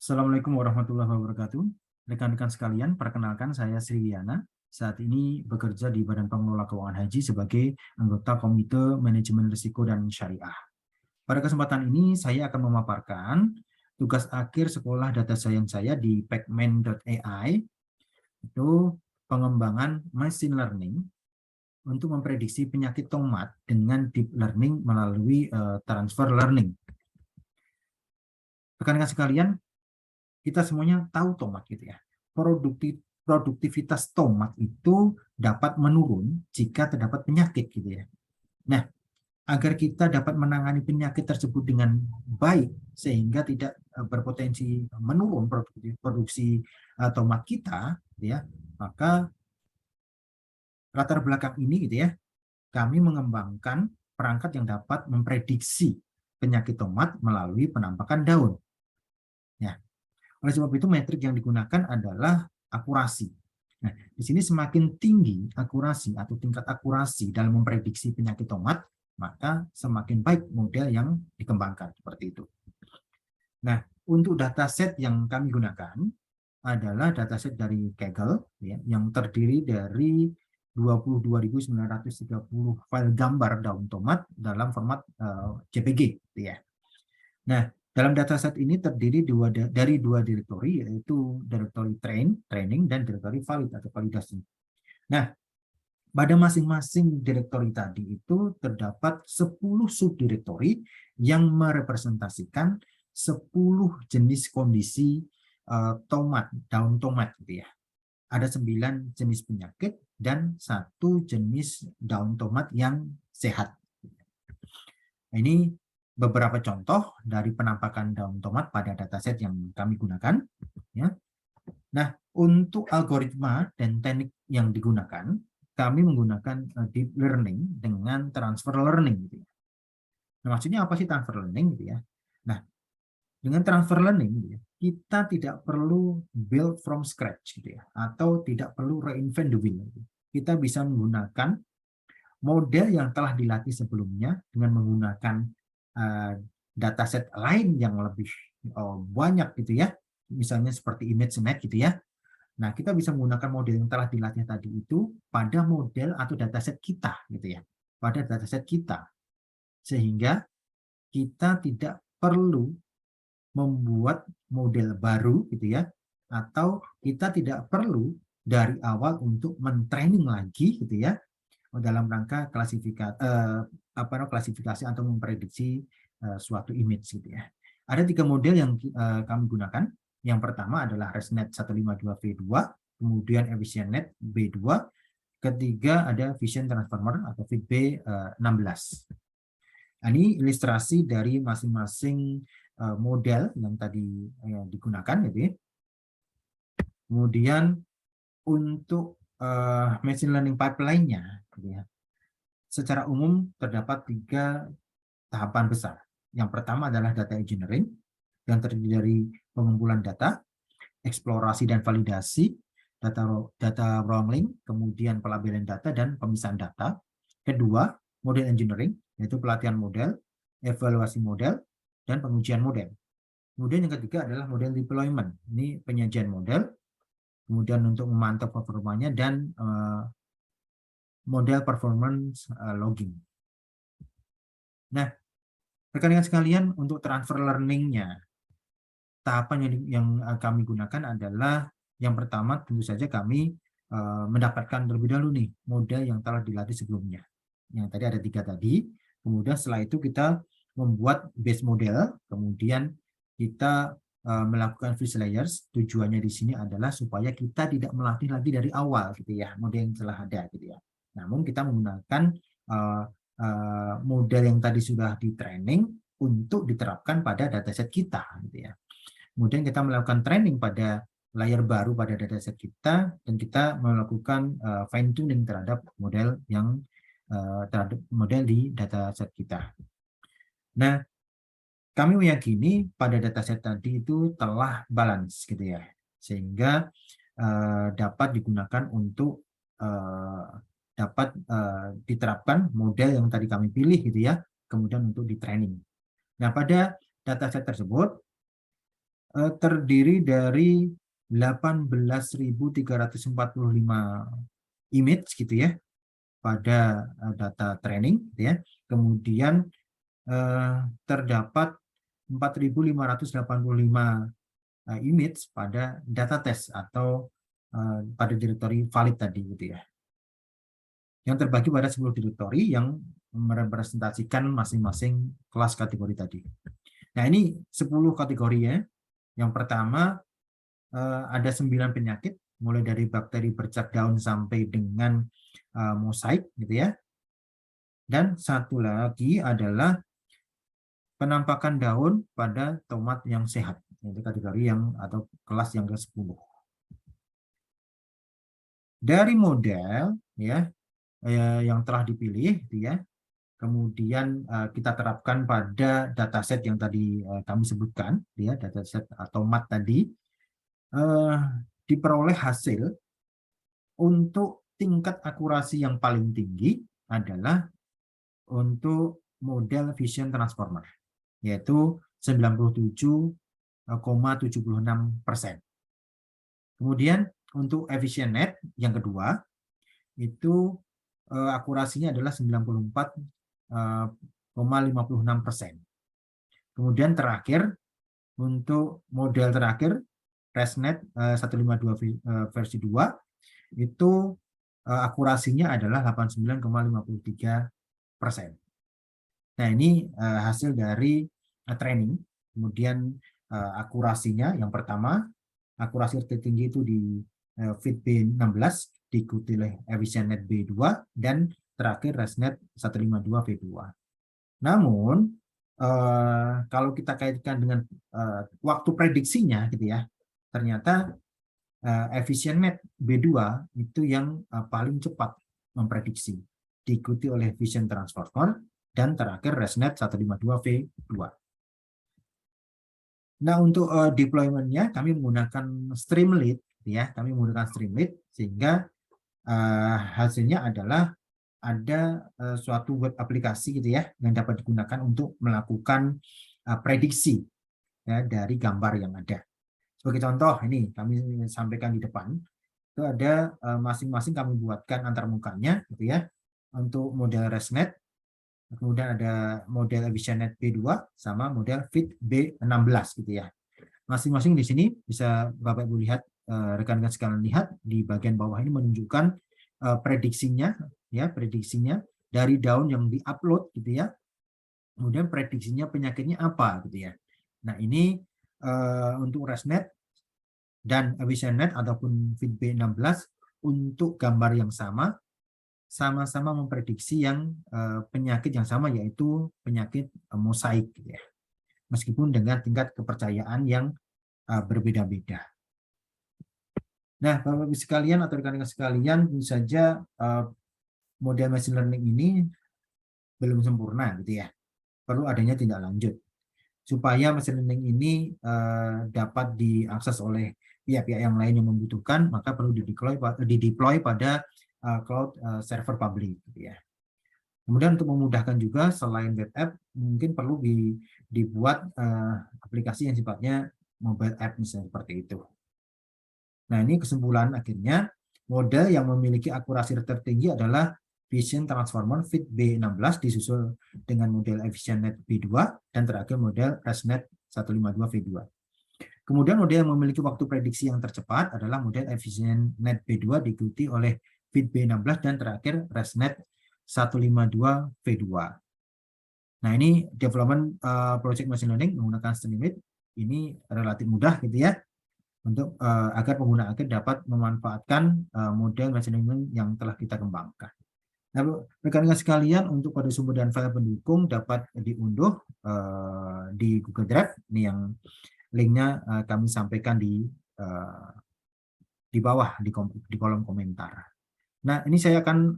Assalamualaikum warahmatullahi wabarakatuh. Rekan-rekan sekalian, perkenalkan saya Sriwiana. Saat ini bekerja di Badan Pengelola Keuangan Haji sebagai anggota Komite Manajemen Risiko dan Syariah. Pada kesempatan ini, saya akan memaparkan tugas akhir sekolah data science saya di pacman.ai, itu pengembangan machine learning untuk memprediksi penyakit tomat dengan deep learning melalui transfer learning. Rekan-rekan sekalian, kita semuanya tahu tomat gitu ya. Produktivitas tomat itu dapat menurun jika terdapat penyakit gitu ya. Nah, agar kita dapat menangani penyakit tersebut dengan baik sehingga tidak berpotensi menurun produksi tomat kita gitu ya, maka latar belakang ini gitu ya, kami mengembangkan perangkat yang dapat memprediksi penyakit tomat melalui penampakan daun. Ya. Oleh sebab itu, metrik yang digunakan adalah akurasi. Nah, di sini semakin tinggi akurasi atau tingkat akurasi dalam memprediksi penyakit tomat, maka semakin baik model yang dikembangkan seperti itu. Nah, untuk dataset yang kami gunakan adalah dataset dari Kaggle ya, yang terdiri dari 22.930 file gambar daun tomat dalam format JPG ya. Nah, dalam dataset ini terdiri dari dua direktori, yaitu direktori training, dan direktori valid atau validasi. Nah, pada masing-masing direktori tadi itu terdapat 10 subdirektori yang merepresentasikan 10 jenis kondisi tomat, daun tomat gitu ya. Ada 9 jenis penyakit dan 1 jenis daun tomat yang sehat. Nah, ini beberapa contoh dari penampakan daun tomat pada dataset yang kami gunakan. Ya. Nah, untuk algoritma dan teknik yang digunakan, kami menggunakan deep learning dengan transfer learning. Gitu ya. Nah, maksudnya apa sih transfer learning? Gitu ya. Nah, dengan transfer learning, gitu ya, kita tidak perlu build from scratch, gitu ya, atau tidak perlu reinvent the wheel. Gitu. Kita bisa menggunakan model yang telah dilatih sebelumnya dengan menggunakan dataset lain yang lebih banyak gitu ya, misalnya seperti ImageNet gitu ya. Nah, kita bisa menggunakan model yang telah dilatih tadi itu pada model atau dataset kita gitu ya, pada dataset kita, sehingga kita tidak perlu membuat model baru gitu ya, atau kita tidak perlu dari awal untuk mentraining lagi gitu ya, dalam rangka klasifikasi atau memprediksi suatu image gitu ya. Ada 3 model yang kami gunakan. Yang pertama adalah ResNet 152V2, kemudian EfficientNet B2, ketiga ada Vision Transformer atau VB16. Nah, ini ilustrasi dari masing-masing model yang tadi digunakan gitu ya. Kemudian untuk machine learning pipeline-nya gitu ya, secara umum terdapat 3 tahapan besar. Yang pertama adalah data engineering yang terdiri dari pengumpulan data, eksplorasi dan validasi, data wrangling, kemudian pelabelan data dan pemisahan data. Kedua, model engineering, yaitu pelatihan model, evaluasi model, dan pengujian model. Kemudian yang ketiga adalah model deployment. Ini penyajian model, kemudian untuk memantau performanya, dan model performance logging. Nah, rekan-rekan sekalian, untuk transfer learning-nya, tahapan yang kami gunakan adalah yang pertama tentu saja kami mendapatkan terlebih dahulu nih model yang telah dilatih sebelumnya. Yang tadi ada 3 tadi. Kemudian setelah itu kita membuat base model, kemudian kita melakukan fish layers. Tujuannya di sini adalah supaya kita tidak melatih lagi dari awal gitu ya, model yang telah ada gitu ya. Namun kita menggunakan model yang tadi sudah di training untuk diterapkan pada dataset kita gitu ya. Kemudian kita melakukan training pada layer baru pada dataset kita, dan kita melakukan fine tuning terhadap model yang terhadap model di dataset kita. Nah, kami meyakini pada dataset tadi itu telah balance gitu ya, sehingga dapat digunakan untuk dapat diterapkan model yang tadi kami pilih gitu ya, kemudian untuk di training. Nah, pada dataset tersebut terdiri dari 18.345 image gitu ya pada data training gitu ya. Kemudian terdapat 4.585 image pada data test atau pada direktori valid tadi gitu ya. Yang terbagi pada 10 direktori yang merepresentasikan masing-masing kelas kategori tadi. Nah, ini 10 kategori ya. Yang pertama ada 9 penyakit, mulai dari bakteri bercak daun sampai dengan mosaik gitu ya. Dan satu lagi adalah penampakan daun pada tomat yang sehat, itu kategori yang atau kelas yang ke-10. Dari model ya yang telah dipilih gitu ya, kemudian kita terapkan pada dataset yang tadi kami sebutkan ya, dataset tomat tadi, diperoleh hasil untuk tingkat akurasi yang paling tinggi adalah untuk model Vision Transformer, yaitu 97,76%. Kemudian untuk EfficientNet yang kedua, itu akurasinya adalah 94,56%. Kemudian terakhir, untuk model terakhir, ResNet 152 versi 2, itu akurasinya adalah 89,53%. Nah, ini hasil dari training. Kemudian akurasinya yang pertama, akurasi tertinggi itu di Fit B16, diikuti oleh EfficientNet B2, dan terakhir ResNet 152 V2. Namun, kalau kita kaitkan dengan waktu prediksinya gitu ya, ternyata EfficientNet B2 itu yang paling cepat memprediksi, diikuti oleh Vision Transformer, dan terakhir ResNet 152 V2. Nah, untuk deployment-nya kami menggunakan Streamlit ya, kami menggunakan Streamlit sehingga hasilnya adalah ada suatu web aplikasi gitu ya yang dapat digunakan untuk melakukan prediksi ya dari gambar yang ada. Sebagai contoh ini kami sampaikan di depan, itu ada masing-masing kami buatkan antarmukanya gitu ya untuk model ResNet, kemudian ada model EfficientNet B2 sama model Fit B16 gitu ya. Masing-masing di sini bisa Bapak Ibu lihat, rekan-rekan sekalian lihat di bagian bawah ini menunjukkan prediksinya ya, prediksinya dari daun yang diupload gitu ya. Kemudian prediksinya penyakitnya apa gitu ya. Nah, ini untuk ResNet dan EfficientNet ataupun Fit B16 untuk gambar yang sama-sama memprediksi yang penyakit yang sama, yaitu penyakit mosaik gitu ya. Meskipun dengan tingkat kepercayaan yang berbeda-beda. Nah, Bapak Ibu sekalian atau rekan-rekan sekalian, tentu saja model machine learning ini belum sempurna gitu ya. Perlu adanya tindak lanjut supaya machine learning ini dapat diakses oleh pihak-pihak yang lain yang membutuhkan, maka perlu dideploy pada cloud server public gitu ya. Kemudian untuk memudahkan juga, selain web app, mungkin perlu dibuat aplikasi yang sifatnya mobile app misalnya seperti itu. Nah, ini kesimpulan akhirnya, model yang memiliki akurasi tertinggi adalah Vision Transformer Fit B16 disusul dengan model EfficientNet B2 dan terakhir model ResNet 152 V2. Kemudian model yang memiliki waktu prediksi yang tercepat adalah model EfficientNet B2 diikuti oleh Fit B16 dan terakhir ResNet 152 V2. Nah, ini development project machine learning menggunakan Streamlit ini relatif mudah gitu ya, untuk agar pengguna akhir dapat memanfaatkan model machine learning yang telah kita kembangkan. Nah, rekan-rekan sekalian, untuk pada sumber dan file pendukung dapat diunduh di Google Drive. Ini yang linknya kami sampaikan di bawah di kolom komentar. Nah, ini saya akan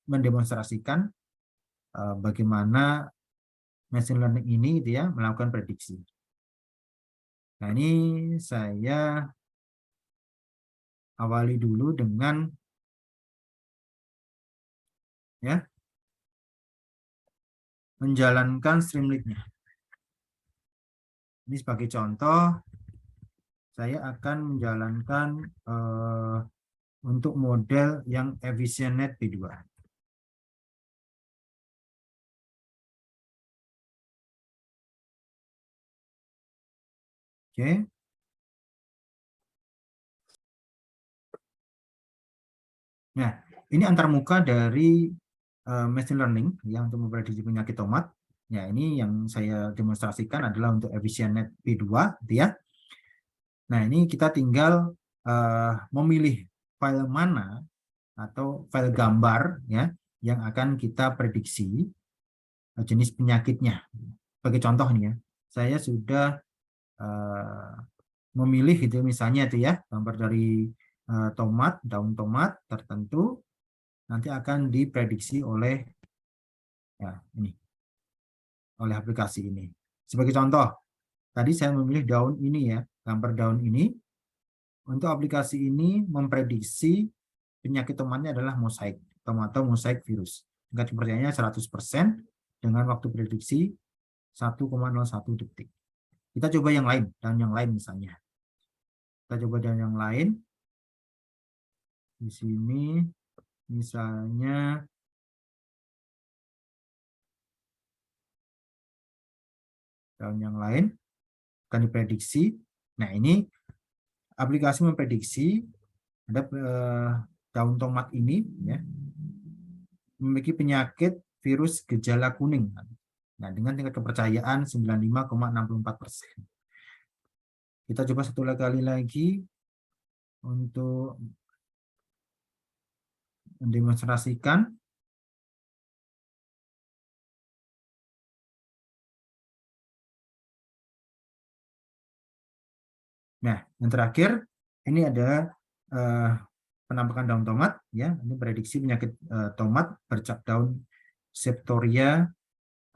mendemonstrasikan bagaimana machine learning ini gitu ya melakukan prediksi. Nah, ini saya awali dulu dengan ya menjalankan Streamlit-nya. Ini sebagai contoh, saya akan menjalankan untuk model yang EfficientNet P2. Oke. Nah, ini antarmuka dari machine learning yang untuk memprediksi penyakit tomat. Ya, ini yang saya demonstrasikan adalah untuk EfficientNet P2, gitu ya. Nah, ini kita tinggal memilih file mana atau file gambar ya yang akan kita prediksi jenis penyakitnya. Sebagai contoh nih ya, saya sudah memilih gitu misalnya itu ya gambar dari tomat, daun tomat tertentu nanti akan diprediksi oleh ya ini oleh aplikasi ini. Sebagai contoh, tadi saya memilih daun ini ya, gambar daun ini. Untuk aplikasi ini memprediksi penyakit tomatnya adalah mosaik, tomato mosaik virus. Tingkat kepercayaannya 100% dengan waktu prediksi 1,01 detik. Kita coba yang lain, daun yang lain misalnya. Kita coba daun yang lain. Di sini misalnya daun yang lain akan diprediksi. Nah, ini aplikasi memprediksi ada daun tomat ini ya memiliki penyakit virus gejala kuning. Nah, dengan tingkat kepercayaan 95,64%. Kita coba satu kali lagi untuk mendemonstrasikan. Nah, yang terakhir ini ada penampakan daun tomat ya. Ini prediksi penyakit tomat bercak daun Septoria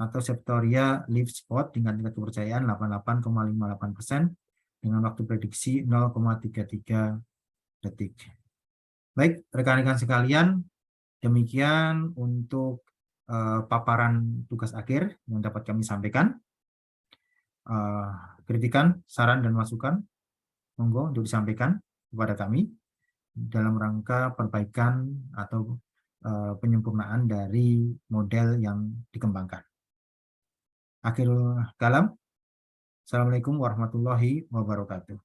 atau Septoria leaf spot dengan tingkat kepercayaan 88,58% dengan waktu prediksi 0,33 detik. Baik, rekan-rekan sekalian, demikian untuk paparan tugas akhir yang dapat kami sampaikan. Kritikan, saran, dan masukan monggo untuk disampaikan kepada kami dalam rangka perbaikan atau penyempurnaan dari model yang dikembangkan. Akhirul kalam. Assalamualaikum warahmatullahi wabarakatuh.